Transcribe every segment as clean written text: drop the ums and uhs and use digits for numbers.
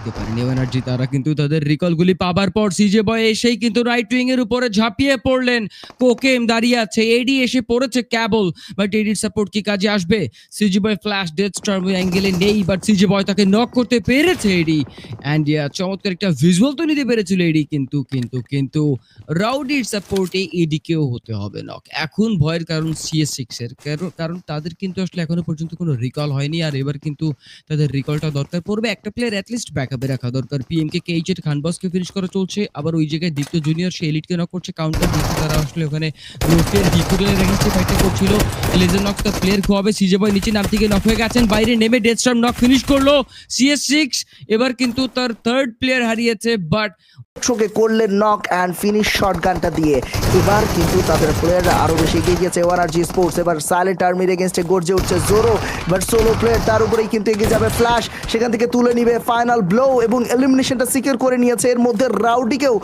দিতে পারেনি এনার্জি। তারা কিন্তু তাদের রিকলগুলি পাবার পর সিজে বয় এসেই কিন্তু রাইট উইং এর উপরে ঝাঁপিয়ে পড়লেন। কোকেম দাঁড়িয়ে আছে, এডি এসে পড়েছে ক্যাবল, বাট এডির সাপোর্ট কি কাজে আসবে? সিজে বয় ফ্ল্যাশ ডেথ স্টর্ম অ্যাঙ্গেলে নেই, বাট সিজে বয় তাকে নক করতে পেরেছে এডি। অ্যান্ড চমৎকার একটা ভিজুয়াল তো নিতে পেরেছিল এডি, কিন্তু রাউডির সাপোর্টে এডিকেও হতে হবে নক। এখন ভয়ের কারণ CS6 এর, কারণ তাদের কিন্তু আসলে এখনো পর্যন্ত কোনো রিকল হয়নি, আর এবার কিন্তু তাদের রিকলটা দরকার পড়বে। একটা প্লেয়ার অ্যাটলিস্ট ব্যাকআপে রাখা দরকার। পিএমকে কেইজের খানবাসকে ফিনিশ করা চলছে, আবার ওই জায়গায় দীপ্ত জুনিয়র সে এলিটকে নক করছে। কাউন্টার দিচ্ছে তারা আসলে ওখানে রোটের ডিপুলের এগেইনস্টে ফাইটটা করছিল। লেজার নক তার প্লেয়ার খোয়াবে। সিজে বয় নিচে নাম থেকে নক হয়ে গেছেন, বাইরে নেমে ডেথস্টর্ম নক ফিনিশ করলো CS6। এবার কিন্তু তার থার্ড প্লেয়ার হারিয়েছে, বাট শোকে করলেন নক অ্যান্ড ফিনিশ শটগানটা দিয়ে। এবার কিন্তু তাদের প্লেয়াররা আরো বেশি এগিয়ে গিয়েছে। ওয়ানআরজি স্পোর্টস এবার সাইলেন্ট আর্মির এগেইনস্টে গর্জে উঠছে জোরো, বাট সোলো প্লেয়ার তার উপরেই কিন্তু এগিয়ে যাবে ফ্ল্যাশ, সেখান থেকে তুলে নিবে ফাইনাল ব্লো এবং এলিমিনেশনটা সিকিউর করে নিয়েছে। এর মধ্যে রাউডিকেও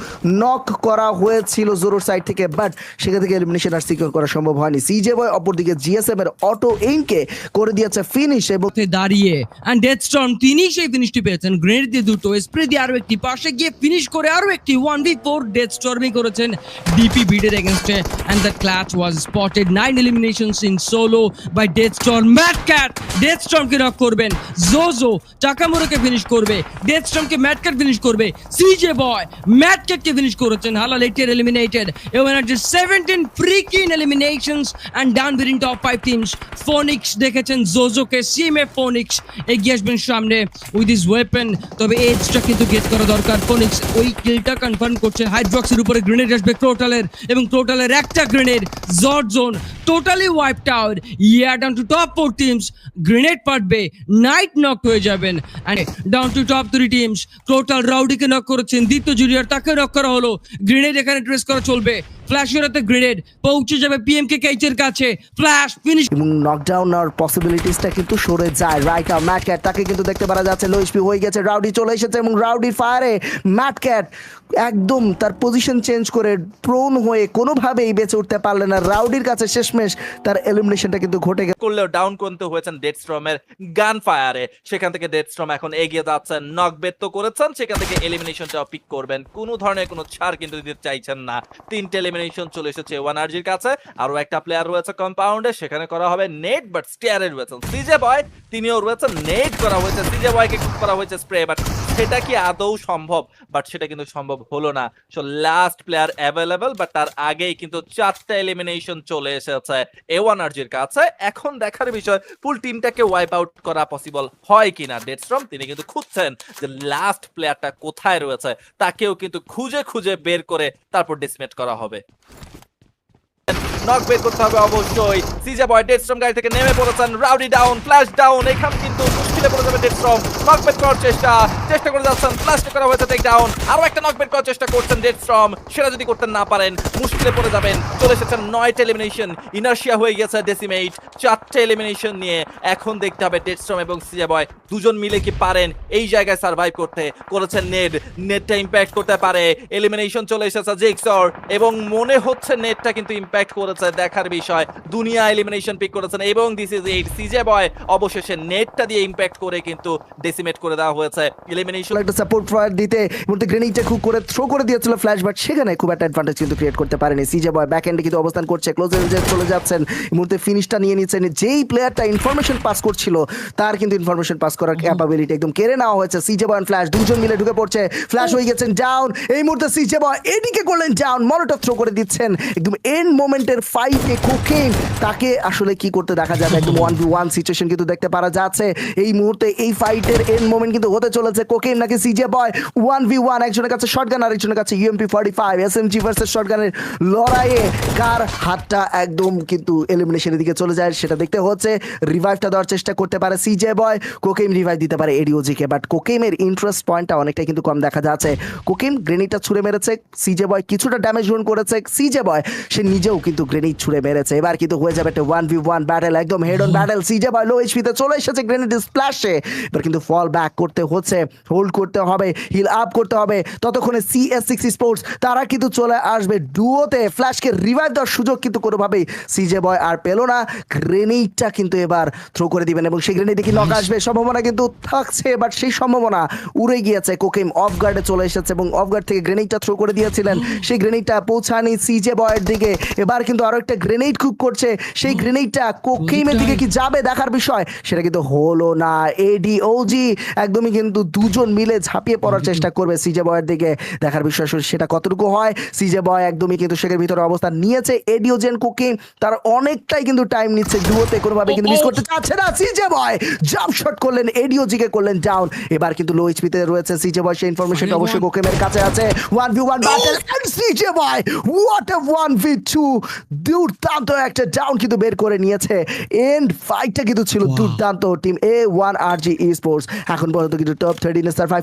নক করা হয়েছিল জোরোর সাইড থেকে, বাট সেখান থেকে এলিমিনেশন আর সিকিউর করা সম্ভব হয়নি। সিজে বয় অপরদিকে জিএসএম এর অটো এইমকে করে দিয়েছে ফিনিশ এবং দাঁড়িয়ে অ্যান্ড ডেথস্টর্ম তিনি সেই ফিনিশটি পেয়েছেন। গ্রেনেড দিয়ে দুটো, স্প্রে দিয়ে আরো একটি, পাশে গিয়ে ফিনিশ করে আরো একটি 1v4 ডেথস্টর্মই করেছেন ডিপি বিডের এগেইনস্টে। And the clutch was spotted. 9 eliminations in solo by ডেথস্টর্ম। ম্যাট ক্যাট ডেথস্টর্মকে নক করবেন, জোজো টাকামুরাকে ফিনিশ করবে, ডেথস্টর্মকে ম্যাট ক্যাট ফিনিশ করবে, সিজে বয় ম্যাট ক্যাটকে ফিনিশ করেছেন। হালাল 8 eliminated, energy 17 freaking eliminations and down বিডিং টপ 5 টিমস। ফোনিক্স দেখেছেন জোজোকে, সিএমএ ফোনিক্স এগিয়ে আসবেন সামনে উইথ হিজ ওয়েপন, তবে এজটা কিন্তু গেট করা দরকার। ফোনিক্স ওই কিলটা কনফার্ম করছে। হাইড্রক্সের উপরে গ্রেনেড আসবে ক্রোটালের, এবং ক্রোটালের একটা গ্রেনেড জর্জ জোন totally wiped out. Yeah down to top 4 teams, grenade পাঠবে, নাইট নক হয়ে যাবেন। And down to top 3 teams. ক্রোটাল রাউডিকে নক করেছেন, দীপ্ত জুনিয়র তাকে নক করা হলো। গ্রেনেড এখানে ট্রেস করা চলবে, ফ্ল্যাশের হাতে গ্রেনেড পৌঁছে যাবে পিএমকে কেইচের কাছে। ফ্ল্যাশ ফিনিশ এবং নকডাউন আর পসিবিলিটিসটা কিন্তু সরে যায়। রাইট নাও ম্যাট ক্যাট তাকে কিন্তু দেখতে পারা যাচ্ছে, লো এইচপি হয়ে গেছে। রাউডি চলে এসেছে এবং রাউডির ফায়ারে ম্যাট ক্যাট একদম তার পজিশন চেঞ্জ করে প্রোন হয়ে কোনোভাবেই বেঁচে উঠতে পারলেন না। রাউডির কাছে শেষমেশ তার এলিমিনেশনটা কিন্তু ঘটে গেছে। করলেও ডাউন করতে হয়েছেন ডেথস্টর্মের গান ফায়ারে। সেখান থেকে ডেথস্টর্ম এখন এগিয়ে যাচ্ছেন, নক বেট তো করেছেন, সেখান থেকে এলিমিনেশনটাও পিক করবেন। কোনো ধরনের কোনো ছাড় কিন্তু দিতে চাইছেন না। 3টে এলিমিনেশন চলে এসেছে ওয়ানআরজির কাছে। আরো একটা প্লেয়ার রয়েছে কম্পাউন্ডে, সেখানে করা হবে নেট, বাট স্টিয়ারে রয়েছেন সিজে বয়, তিনিও রয়েছেন। নেট করা হয়েছে সিজে বয়কে, করা হয়েছে স্প্রে, বাট সেটা কি আদৌ সম্ভব? বাট সেটা কিন্তু সম্ভব হলো না। So last player available, but তার আগেই কিন্তু 4টে এলিমিনেশন চলে এসেছে ওয়ানআরজির কাছে। এখন দেখার বিষয় ফুল টিমটাকে ওয়াইপ আউট করা পসিবল হয় কিনা। ডেথস্টর্ম তিনি কিন্তু খুঁজছেন যে লাস্ট প্লেয়ারটা কোথায় রয়েছে, তাকেও কিন্তু খুঁজে খুঁজে বের করে তারপর ডিসমেট করা হবে। নক বের করতে হবে অবশ্যই। সিজে বয় ডেথস্টর্ম গাড়ি থেকে নেমে পড়েছেন, রাউডি ডাউন, ফ্ল্যাশ ডাউন। এখানে কিন্তু মুশকিলে পড়ে যাবে ডেথস্টর্ম। নক বের করার চেষ্টা করে যাচ্ছেন, ফ্ল্যাশ করা হয়েছে টেক ডাউন। আরো একটা নক বের করার চেষ্টা করছেন ডেথস্টর্ম, সেটা যদি করতে না পারেন মুশকিলে পড়ে যাবেন। চলে এসেছেন 9টে এলিমিনেশন, ইনার্শিয়া হয়ে গেছে ডেসিমেট। 4টে এলিমিনেশন নিয়ে এখন দেখতে হবে ডেথস্টর্ম এবং সিজে বয় দুজন মিলে কি পারেন এই জায়গায় সার্ভাইভ করতে। করেছেন নেটটা ইম্প্যাক্ট করতে পারে। এলিমিনেশন চলে এসেছে জিক্সর, এবং মনে হচ্ছে নেটটা কিন্তু ইম্প্যাক্ট করেছে। দেখার বিষয়, দুনিয়া এলিমিনেশন পিক করেছেন এবং দিস ইজ 8 সিজে বয় অবশেষে নেটটা দিয়ে ইম্প্যাক্ট করে কিন্তু ডেসিমেট করে দেওয়া হয়েছে। এলিমিনেশন একটা সাপোর্ট ফায়ার দিতে মধ্যে গ্রেনেডটা খুব করে থ্রো করে দিয়েছিল ফ্ল্যাশ, বাট সেখানে খুব একটা অ্যাডভান্টেজ কিন্তু ক্রিয়েট করতে পারেনি। সিজে বয় ব্যাক এন্ডে কিন্তু অবস্থান করছে, ক্লোজ রেঞ্জে চলে যাচ্ছেন। এই মুহূর্তে ফিনিশটা নিয়ে নিচ্ছেন। যেই প্লেয়ারটা ইনফরমেশন পাস করছিল তার কিন্তু ইনফরমেশন পাস করার ক্যাপাবিলিটি একদম কেড়ে নেওয়া হয়েছে। সিজে বয় ফ্ল্যাশ দুজন মিলে ঢুকে পড়ছে, ফ্ল্যাশ হয়ে গেছেন ডাউন। এই মুহূর্তে সিজে বয় এদিকে করলেন ডাউন, মনোটপ থ্রো করে দিচ্ছেন। একদম এন্ড মোমেন্টের ফাইটে কোকেন তাকে আসলে কি করতে দেখা যাবে, একদম 1v1 সিচুয়েশন কিন্তু দেখতে পারা যাচ্ছে এই মুহূর্তে। এই ফাইটের এন্ড মোমেন্ট কিন্তু হতে চলেছে কোকেন নাকি সিজে বয় 1v1। একজনের কাছে শটগান আর একজনের কাছে UMP45 SMG ভার্সেস শটগানের লড়াইয়ে কার হাতটা একদম কিন্তু এলিমিনেশনের দিকে চলে যায় সেটা দেখতে হচ্ছে। রিভাইভটা দেওয়ার চেষ্টা করতে পারে সিজে বয়, কোকেম রিভাইভ দিতে পারে এডিওজিকে, বাট কোকেমের ইন্টারেস্ট পয়েন্টটা অনেকটাই কিন্তু কম দেখা যাচ্ছে। কোকেম গ্রেনেডটা ছুড়ে মেরেছে, সিজে বয় কিছুটা ড্যামেজ রোন করেছে। সিজে বয় সে নিজেও কিন্তু গ্রেনেড ছুড়ে মেরেছে। এবার কিন্তু হয়ে যাবে একটা 1v1 ব্যাটেল, একদম হেড অন ব্যাটেল। সিজে বয় লো এইচপিতে চলে এসেছে, গ্রেনেড স্প্ল্যাশ আসে। এবার কিন্তু ফল ব্যাক করতে হচ্ছে, হোল্ড করতে হবে, হিল আপ করতে হবে। ততক্ষণে CS6 স্পোর্টস তারা কিন্তু চলে আসবে ডুয়োতে। ফ্ল্যাশকে রিভাইভ দেওয়ার সুযোগ কিন্তু কোনোভাবেই সিজে বয় আর পেল না। গ্রেনেডটা কিন্তু এবার থ্রো করে দিবেন এবং সেই গ্রেনেডে কি নক আসবে সম্ভাবনা কিন্তু থাকছে, বাট সেই সম্ভাবনা উড়ে গিয়েছে। কোকিম অফ গার্ডে চলে এসেছে এবং অফ গার্ড থেকে গ্রেনেডটা থ্রো করে দিয়েছিলেন, সেই গ্রেনেডটা পৌঁছানি সিজে বয়ের দিকে। এবার কিন্তু আরো একটা গ্রেনেড কুক করছে, সেই গ্রেনেডটা কোকিমের দিকে কি যাবে দেখার বিষয়, সেটা কিন্তু হলো না। এডিওজি একদমই কিন্তু দুজন মিলে ঝাঁপিয়ে পড়ার চেষ্টা করবে সিজে বয়ের দিকে, দেখার বিষয় সেটা কতটুকু হয়। সিজে বয় একদমই কিন্তু শেখের ভিতরে অবস্থান নিয়েছে। এডিওজেন কুকিং তার অনেকটাই কিন্তু টাইম নিচ্ছে ডুয়োতে, কোনোভাবে কিন্তু মিস করতে চাচ্ছে না সিজে বয়। জাম্প শট করলেন, এডিওজিকে করলেন ডাউন। এবার কিন্তু লো এইচপিতে রয়েছে সিজে বয়, সেই ইনফরমেশনটা অবশ্যই কোকিমের কাছে আছে। 1v1 ব্যাটল এন্ড সিজে বয় হোয়াট আ 1v2 দুর্দান্ত একটা ডাউন কিন্তু বের করে নিয়েছে। এন্ড ফাইটটা কিন্তু ছিল দুর্দান্ত। টিম A1RG স্পোর্টস এখন পর্যন্ত কিন্তু টপ 13 স্টার 5